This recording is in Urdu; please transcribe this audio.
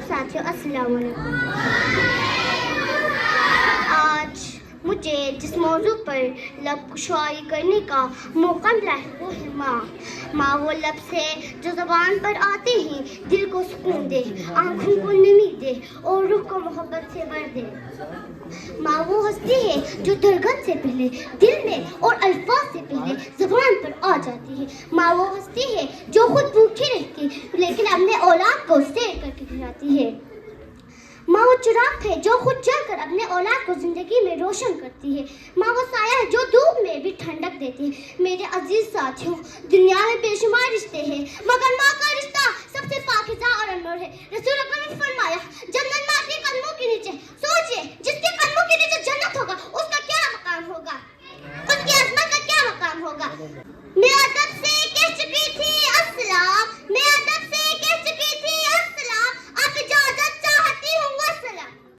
ساتھیوں السلام علیکم. آج مجھے جس موضوع پر لب کشائی کرنے کا موقع ملا ہے وہ ہے ماں. ماں وہ لفظ ہے جو زبان پر آتے ہی دل کو سکون دے, آنکھوں کو نمی دے اور روح کو محبت سے بھر دے. ماں وہ ہستی ہے جو دھڑکن سے پہلے دل میں اور الفاظ سے پہلے زبان پر آ جاتی ہے. ماں وہ ہستی ہے جو خود بھوکی رہتی لیکن اپنے اولاد کو سیر کر کے کھلاتی ہے. ماں وہ چراغ ہے جو خود جل کر اپنے اولاد کو زندگی میں روشن کرتی ہے. ماں وہ سایہ ہے جو دھوپ میں بھی ٹھنڈک دیتی ہے. میرے عزیز ساتھیوں, دنیا میں بے شمار رشتے ہیں مگر ماں کا رشتہ سب سے پاکیزہ اور انمول ہے. رسول اکرم نے فرمایا, جنت ماں کے قدموں کے نیچے